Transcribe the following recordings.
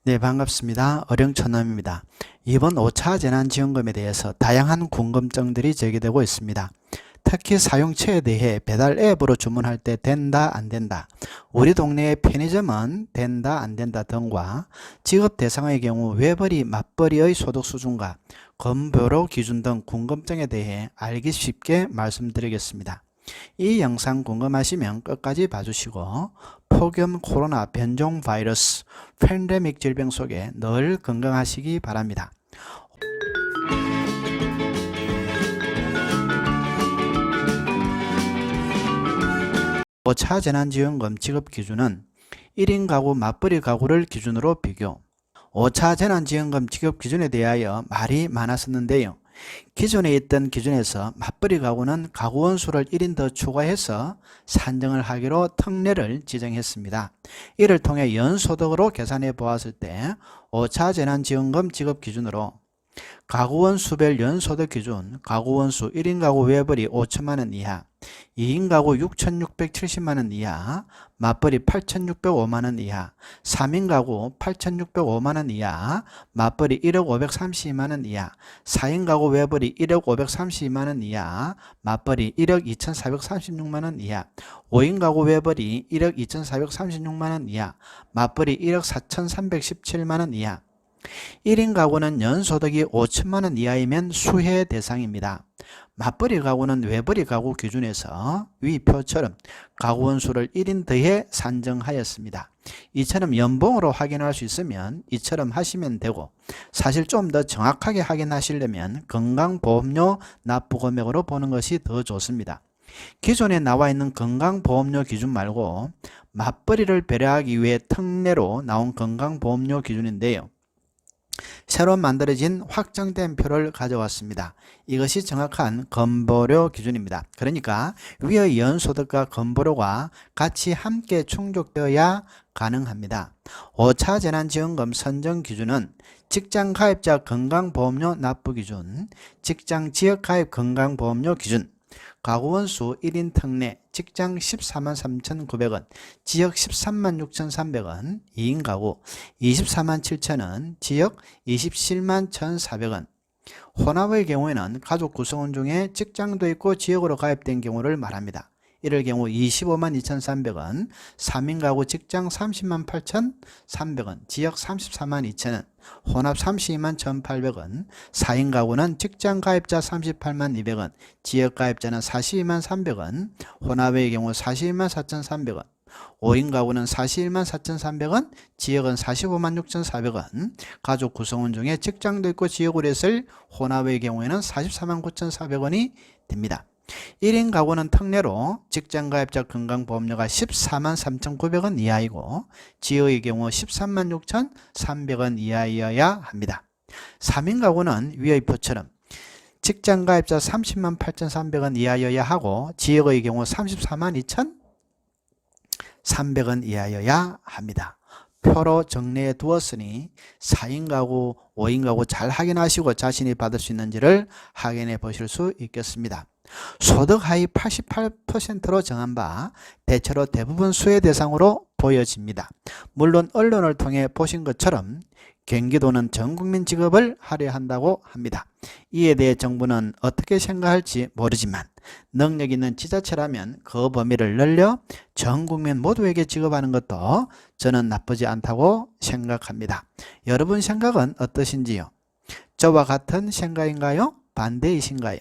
네, 반갑습니다. 어령천남입니다. 이번 5차 재난지원금에 대해서 다양한 궁금증들이 제기되고 있습니다. 특히 사용처에 대해 배달 앱으로 주문할 때 된다, 안 된다, 우리 동네의 편의점은 된다, 안 된다 등과 지급 대상의 경우 외벌이, 맞벌이의 소득 수준과 건보료 기준 등 궁금증에 대해 알기 쉽게 말씀드리겠습니다. 이 영상 궁금하시면 끝까지 봐주시고 폭염 코로나 변종 바이러스 팬데믹 질병 속에 늘 건강하시기 바랍니다. 5차 재난지원금 지급 기준은 1인 가구, 맞벌이 가구를 기준으로 비교. 5차 재난지원금 지급 기준에 대하여 말이 많았었는데요. 기존에 있던 기준에서 맞벌이 가구는 가구원 수를 1인 더 추가해서 산정을 하기로 특례를 지정했습니다. 이를 통해 연소득으로 계산해 보았을 때 5차 재난지원금 지급 기준으로 가구원 수별 연소득 기준, 가구원 수 1인 가구 외벌이 5천만원 이하, 2인 가구 6,670만원 이하, 맞벌이 8,605만원 이하, 3인 가구 8,605만원 이하, 맞벌이 1억 532만원 이하, 4인 가구 외벌이 1억 532만원 이하, 맞벌이 1억 2,436만원 이하, 5인 가구 외벌이 1억 2,436만원 이하, 맞벌이 1억 4,317만원 이하. 1인 가구는 연소득이 5천만원 이하이면 수혜 대상입니다. 맞벌이 가구는 외벌이 가구 기준에서 위 표처럼 가구원 수를 1인 더해 산정하였습니다. 이처럼 연봉으로 확인할 수 있으면 이처럼 하시면 되고, 사실 좀 더 정확하게 확인하시려면 건강보험료 납부 금액으로 보는 것이 더 좋습니다. 기존에 나와 있는 건강보험료 기준 말고 맞벌이를 배려하기 위해 특례로 나온 건강보험료 기준인데요. 새로 만들어진 확정된 표를 가져왔습니다. 이것이 정확한 건보료 기준입니다. 그러니까 위의 연소득과 건보료가 같이 함께 충족되어야 가능합니다. 5차 재난지원금 선정 기준은 직장가입자 건강보험료 납부 기준, 직장지역가입 건강보험료 기준, 가구원 수 1인 특례, 직장 14만 3,900원, 지역 13만 6,300원, 2인 가구 24만 7천원, 지역 27만 1,400원. 혼합의 경우에는 가족 구성원 중에 직장도 있고 지역으로 가입된 경우를 말합니다. 이럴 경우 25만 2,300원, 3인 가구 직장 30만 8,300원, 지역 34만 2천원, 혼합 32만 1,800원, 4인 가구는 직장 가입자 38만 200원, 지역 가입자는 42만 300원, 혼합의 경우 42만 4,300원, 5인 가구는 41만 4,300원, 지역은 45만 6,400원, 가족 구성원 중에 직장도 있고 지역으로 했을 혼합의 경우에는 44만 9,400원이 됩니다. 1인 가구는 특례로 직장가입자 건강보험료가 14만 3,900원 이하이고 지역의 경우 13만 6,300원 이하여야 합니다. 3인 가구는 위의 표처럼 직장가입자 30만 8,300원 이하여야 하고 지역의 경우 34만 2,300원 이하여야 합니다. 표로 정리해 두었으니 4인 가구, 5인 가구 잘 확인하시고 자신이 받을 수 있는지를 확인해 보실 수 있겠습니다. 소득 하위 88%로 정한 바 대체로 대부분 수혜 대상으로 보여집니다. 물론 언론을 통해 보신 것처럼 경기도는 전국민 지급을 하려 한다고 합니다. 이에 대해 정부는 어떻게 생각할지 모르지만 능력 있는 지자체라면 그 범위를 늘려 전국민 모두에게 지급하는 것도 저는 나쁘지 않다고 생각합니다. 여러분 생각은 어떠신지요? 저와 같은 생각인가요? 반대이신가요?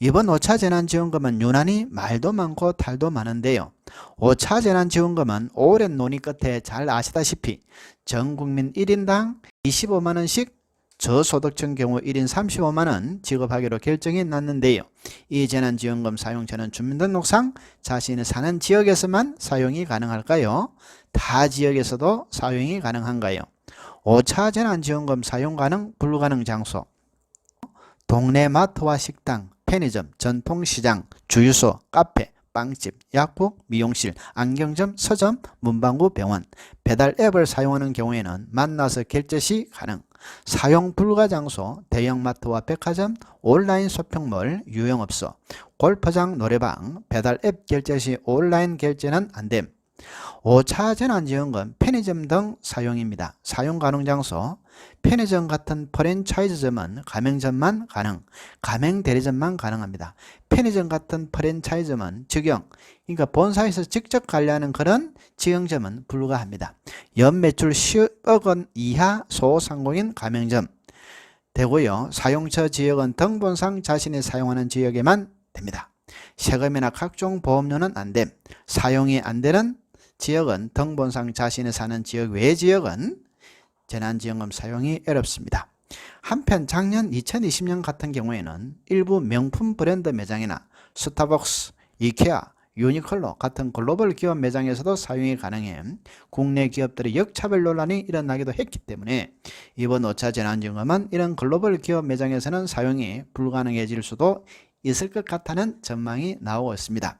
이번 5차 재난지원금은 유난히 말도 많고 탈도 많은데요. 5차 재난지원금은 오랜 논의 끝에 잘 아시다시피 전국민 1인당 25만원씩 저소득층 경우 1인 35만원 지급하기로 결정이 났는데요. 이 재난지원금 사용자는 주민등록상 자신이 사는 지역에서만 사용이 가능할까요? 타 지역에서도 사용이 가능한가요? 5차 재난지원금 사용 가능, 불가능 장소: 동네 마트와 식당, 편의점, 전통시장, 주유소, 카페, 빵집, 약국, 미용실, 안경점, 서점, 문방구, 병원. 배달 앱을 사용하는 경우에는 만나서 결제 시 가능. 사용 불가 장소: 대형마트와 백화점, 온라인 쇼핑몰, 유흥업소, 골프장, 노래방. 배달 앱 결제 시 온라인 결제는 안됨. 5차 재난지원금 편의점 등 사용입니다. 사용 가능 장소 편의점 같은 프랜차이즈점은 가맹점만 가능, 가맹대리점만 가능합니다. 편의점 같은 프랜차이즈점은 직영, 그러니까 본사에서 직접 관리하는 그런 직영점은 불가합니다. 연매출 10억 원 이하 소상공인 가맹점 되고요. 사용처 지역은 등본상 자신이 사용하는 지역에만 됩니다. 세금이나 각종 보험료는 안됨. 사용이 안 되는 지역은 등본상 자신이 사는 지역 외 지역은 재난지원금 사용이 어렵습니다. 한편 작년 2020년 같은 경우에는 일부 명품 브랜드 매장이나 스타벅스, 이케아, 유니클로 같은 글로벌 기업 매장에서도 사용이 가능해 국내 기업들의 역차별 논란이 일어나기도 했기 때문에 이번 5차 재난지원금은 이런 글로벌 기업 매장에서는 사용이 불가능해질 수도 있을 것 같다는 전망이 나오고 있습니다.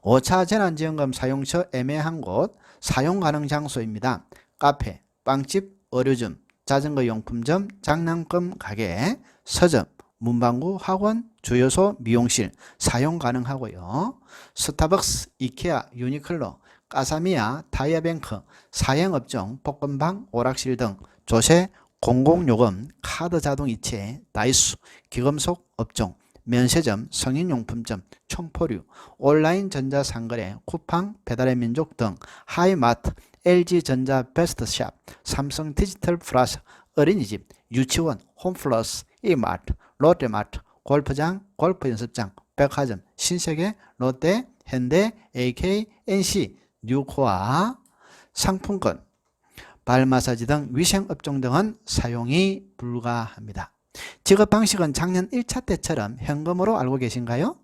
5차 재난지원금 사용처 애매한 곳 사용 가능 장소입니다. 카페, 빵집, 의류점, 자전거 용품점, 장난감 가게, 서점, 문방구, 학원, 주유소, 미용실 사용 가능하고요. 스타벅스, 이케아, 유니클로, 까사미아, 타이어뱅크, 사행업종, 복권방, 오락실 등 조세, 공공요금, 카드 자동이체, 다이수, 기금속 업종, 면세점, 성인용품점, 촌포류, 온라인 전자상거래, 쿠팡, 배달의 민족 등 하이마트, LG전자 베스트샵, 삼성 디지털 플러스, 어린이집, 유치원, 홈플러스, 이마트, 롯데마트, 골프장, 골프연습장, 백화점, 신세계, 롯데, 현대, AK, NC, 뉴코아, 상품권, 발마사지 등 위생업종 등은 사용이 불가합니다. 지급 방식은 작년 1차 때처럼 현금으로 알고 계신가요?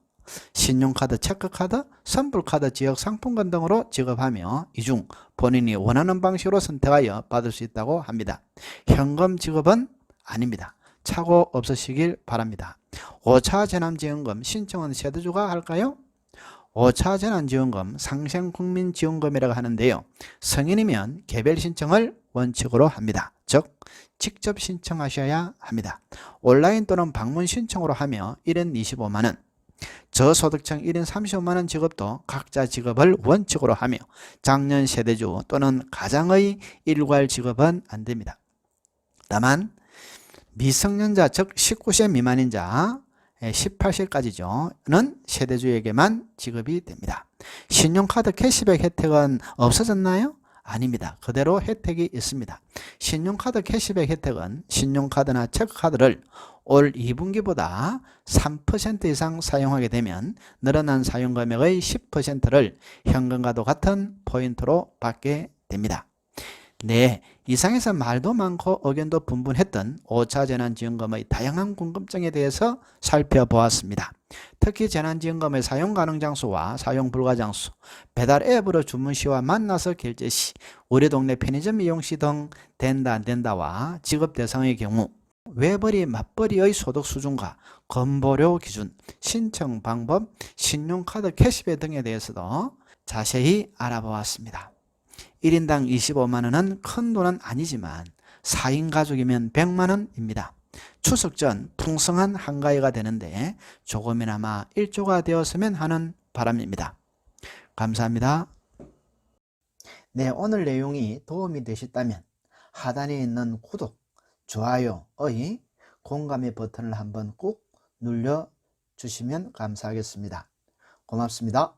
신용카드, 체크카드, 선불카드, 지역상품권 등으로 지급하며 이 중 본인이 원하는 방식으로 선택하여 받을 수 있다고 합니다. 현금 지급은 아닙니다. 착오 없으시길 바랍니다. 5차 재난지원금 신청은 세대주가 할까요? 5차 재난지원금 상생국민지원금이라고 하는데요. 성인이면 개별 신청을 원칙으로 합니다. 즉 직접 신청하셔야 합니다. 온라인 또는 방문 신청으로 하며 1인 25만원, 저소득층 1인 35만원 지급도 각자 지급을 원칙으로 하며 장년 세대주 또는 가장의 일괄 지급은 안됩니다. 다만 미성년자 즉 19세 미만인 자 18세까지는 세대주에게만 지급이 됩니다. 신용카드 캐시백 혜택은 없어졌나요? 아닙니다. 그대로 혜택이 있습니다. 신용카드 캐시백 혜택은 신용카드나 체크카드를 올 2분기보다 3% 이상 사용하게 되면 늘어난 사용금액의 10%를 현금과도 같은 포인트로 받게 됩니다. 네, 이상에서 말도 많고 의견도 분분했던 5차 재난지원금의 다양한 궁금증에 대해서 살펴보았습니다. 특히 재난지원금의 사용 가능 장소와 사용 불가 장소, 배달 앱으로 주문 시와 만나서 결제 시, 우리 동네 편의점 이용 시 등 된다 안 된다와 지급 대상의 경우, 외벌이 맞벌이의 소득 수준과 건보료 기준, 신청 방법, 신용카드 캐시백 등에 대해서도 자세히 알아보았습니다. 1인당 25만원은 큰 돈은 아니지만 4인 가족이면 100만원입니다. 추석 전 풍성한 한가위가 되는데 조금이나마 일조가 되었으면 하는 바람입니다. 감사합니다. 네, 오늘 내용이 도움이 되셨다면 하단에 있는 구독, 좋아요의 공감의 버튼을 한번 꾹 눌러주시면 감사하겠습니다. 고맙습니다.